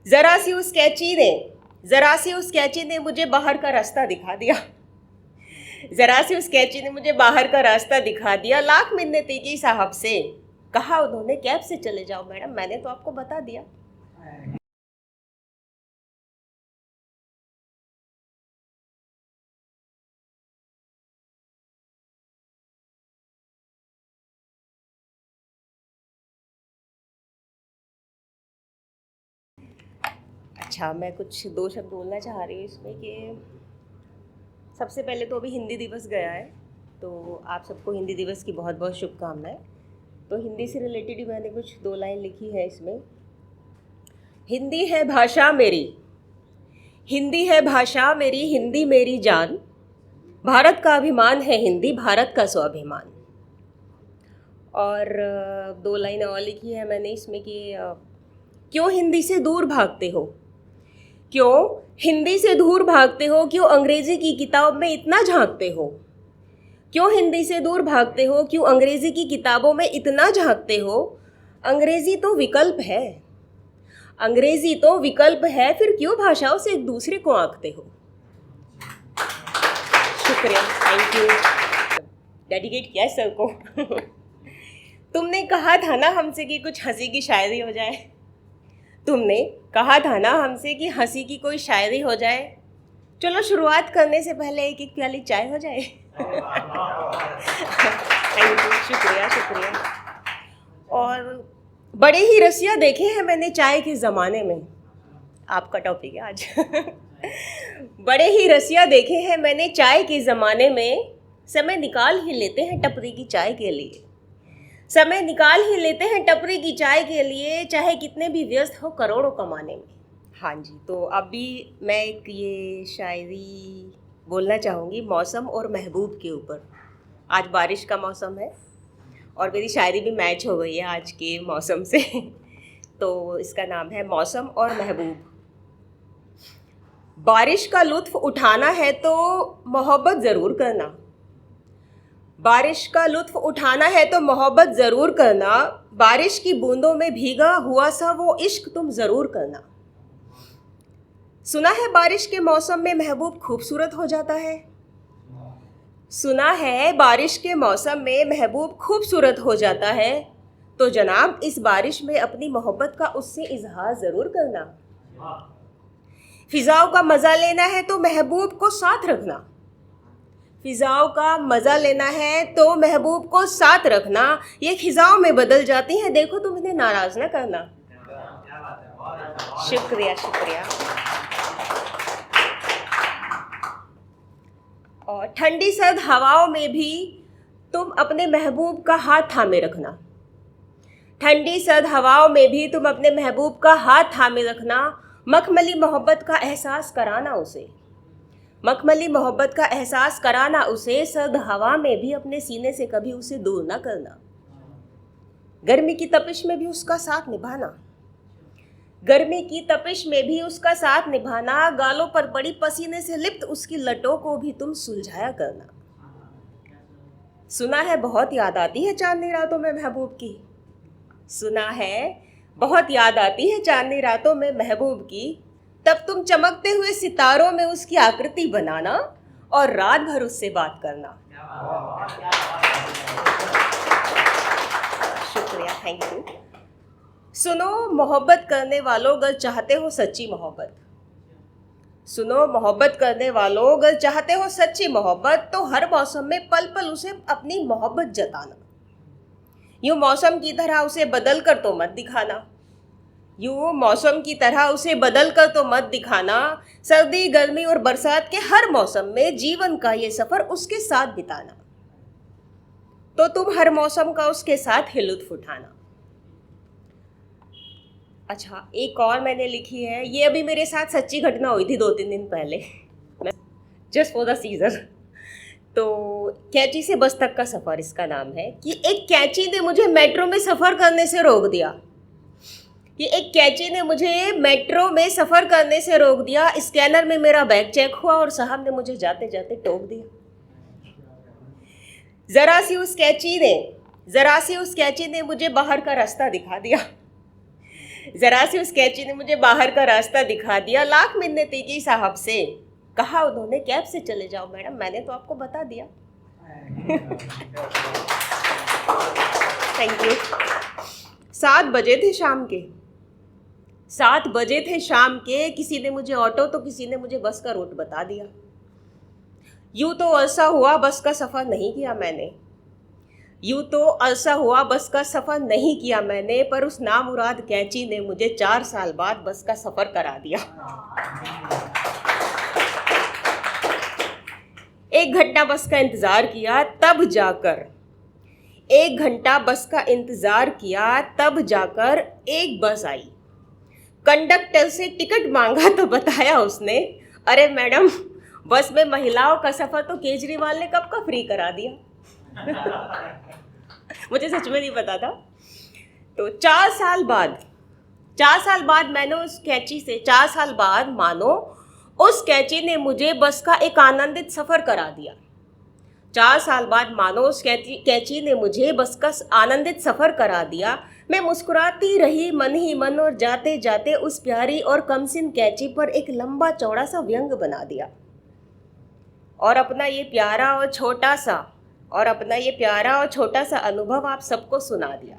जरा सी उस कैची ने मुझे बाहर का रास्ता दिखा दिया। जरा सी उस कैची ने मुझे बाहर का रास्ता दिखा दिया। लाख मिन्नतें की साहब से, कहा उन्होंने कैब से चले जाओ मैडम, मैंने तो आपको बता दिया। अच्छा, मैं कुछ दो शब्द बोलना चाह रही हूँ इसमें कि सबसे पहले तो अभी हिंदी दिवस गया है, तो आप सबको हिंदी दिवस की बहुत बहुत शुभकामनाएं। तो हिंदी से रिलेटेड ही मैंने कुछ दो लाइन लिखी है इसमें। हिंदी है भाषा मेरी, हिंदी है भाषा मेरी, हिंदी मेरी जान, भारत का अभिमान है हिंदी, भारत का स्वाभिमान। और दो लाइनें और लिखी है मैंने इसमें कि क्यों हिंदी से दूर भागते हो, क्यों हिंदी से दूर भागते हो, क्यों अंग्रेजी की किताब में इतना झांकते हो, क्यों हिंदी से दूर भागते हो, क्यों अंग्रेजी की किताबों में इतना झांकते हो। अंग्रेजी तो विकल्प है, अंग्रेजी तो विकल्प है, फिर क्यों भाषाओं से एक दूसरे को आंकते हो। शुक्रिया, थैंक यू। डेडिकेट किया सर को। तुमने कहा था ना हमसे कि कुछ हंसी की शायरी हो जाए, तुमने कहा था ना हमसे कि हंसी की कोई शायरी हो जाए। चलो शुरुआत करने से पहले एक एक प्याली चाय हो जाए। थैंक यू, शुक्रिया शुक्रिया। और बड़े ही रसिया देखे हैं मैंने चाय के ज़माने में, आपका टॉपिक है आज। बड़े ही रसिया देखे हैं मैंने चाय के ज़माने में, समय निकाल ही लेते हैं टपरी की चाय के लिए, समय निकाल ही लेते हैं टपरी की चाय के लिए, चाहे कितने भी व्यस्त हो करोड़ों कमाने में। हाँ जी, तो अभी मैं एक ये शायरी बोलना चाहूँगी मौसम और महबूब के ऊपर। आज बारिश का मौसम है और मेरी शायरी भी मैच हो गई है आज के मौसम से। तो इसका नाम है मौसम और महबूब। बारिश का लुत्फ़ उठाना है तो मोहब्बत ज़रूर करना, बारिश का लुत्फ़ उठाना है तो मोहब्बत ज़रूर करना, बारिश की बूंदों में भीगा हुआ सा वो इश्क तुम ज़रूर करना। सुना है बारिश के मौसम में महबूब खूबसूरत हो जाता है, सुना है बारिश के मौसम में महबूब खूबसूरत हो जाता है, तो जनाब इस बारिश में अपनी मोहब्बत का उससे इजहार ज़रूर करना। फ़िज़ाओं का मज़ा लेना है तो महबूब को साथ रखना, फ़िज़ाओं का मज़ा लेना है तो महबूब को साथ रखना, ये ख़िज़ाओं में बदल जाती हैं देखो तुम इन्हें नाराज़ ना करना। शुक्रिया शुक्रिया। और ठंडी सर्द हवाओं में भी तुम अपने महबूब का हाथ थामे रखना, ठंडी सर्द हवाओं में भी तुम अपने महबूब का हाथ थामे रखना, मखमली मोहब्बत का एहसास कराना उसे, मखमली मोहब्बत का एहसास कराना उसे, सर्द हवा में भी अपने सीने से कभी उसे दूर ना करना। गर्मी की तपिश में भी उसका साथ निभाना, गर्मी की तपिश में भी उसका साथ निभाना, गालों पर पड़ी पसीने से लिप्त उसकी लटों को भी तुम सुलझाया करना। सुना है बहुत याद आती है चांदनी रातों में महबूब की, सुना है बहुत याद आती है चांदनी रातों में महबूब की, तब तुम चमकते हुए सितारों में उसकी आकृति बनाना और रात भर उससे बात करना। शुक्रिया, थैंक यू। सुनो मोहब्बत करने वालों अगर चाहते हो सच्ची मोहब्बत, सुनो मोहब्बत करने वालों अगर चाहते हो सच्ची मोहब्बत, तो हर मौसम में पल पल उसे अपनी मोहब्बत जताना, यूँ मौसम की तरह उसे बदल कर तो मत दिखाना, यूँ मौसम की तरह उसे बदल कर तो मत दिखाना, सर्दी गर्मी और बरसात के हर मौसम में जीवन का ये सफ़र उसके साथ बिताना, तो तुम हर मौसम का उसके साथ ही लुत्फ़ उठाना। अच्छा, एक और मैंने लिखी है, ये अभी मेरे साथ सच्ची घटना हुई थी 2-3 दिन पहले, जस्ट फॉर द सीजन। तो कैंची से बस तक का सफ़र इसका नाम है कि एक कैंची ने मुझे मेट्रो में सफ़र करने से रोक दिया, कि एक कैंची ने मुझे मेट्रो में सफ़र करने से रोक दिया, स्कैनर में मेरा बैग चेक हुआ और साहब ने मुझे जाते जाते टोक दिया। ज़रा सी उस कैंची ने मुझे बाहर का रास्ता दिखा दिया, जरा सी उस कैची ने मुझे बाहर का रास्ता दिखा दिया। लाख मिन्नतें की साहब से, कहा उन्होंने कैब से चले जाओ मैडम, मैंने तो आपको बता दिया। Thank you. 7 बजे थे शाम के, 7 बजे थे शाम के, किसी ने मुझे ऑटो तो किसी ने मुझे बस का रूट बता दिया। यूं तो अरसा हुआ बस का सफ़र नहीं किया मैंने, यूं तो अरसा हुआ बस का सफ़र नहीं किया मैंने, पर उस नामुराद कैंची ने मुझे 4 साल बाद बस का सफ़र करा दिया। 1 घंटा बस का इंतज़ार किया तब जाकर, 1 घंटा बस का इंतज़ार किया तब जाकर एक बस आई। कंडक्टर से टिकट मांगा तो बताया उसने, अरे मैडम बस में महिलाओं का सफ़र तो केजरीवाल ने कब का फ्री करा दिया। मुझे सच में नहीं पता था। तो 4 साल बाद, 4 साल बाद मैंने उस कैंची से, 4 साल बाद मानो उस कैंची ने मुझे बस का एक आनंदित सफ़र करा दिया। 4 साल बाद मानो उस कैंची ने मुझे बस का आनंदित सफ़र करा दिया। मैं मुस्कुराती रही मन ही मन, और जाते जाते उस प्यारी और कमसिन कैंची पर एक लंबा चौड़ा सा व्यंग बना दिया, और अपना ये प्यारा और छोटा सा अनुभव आप सबको सुना दिया।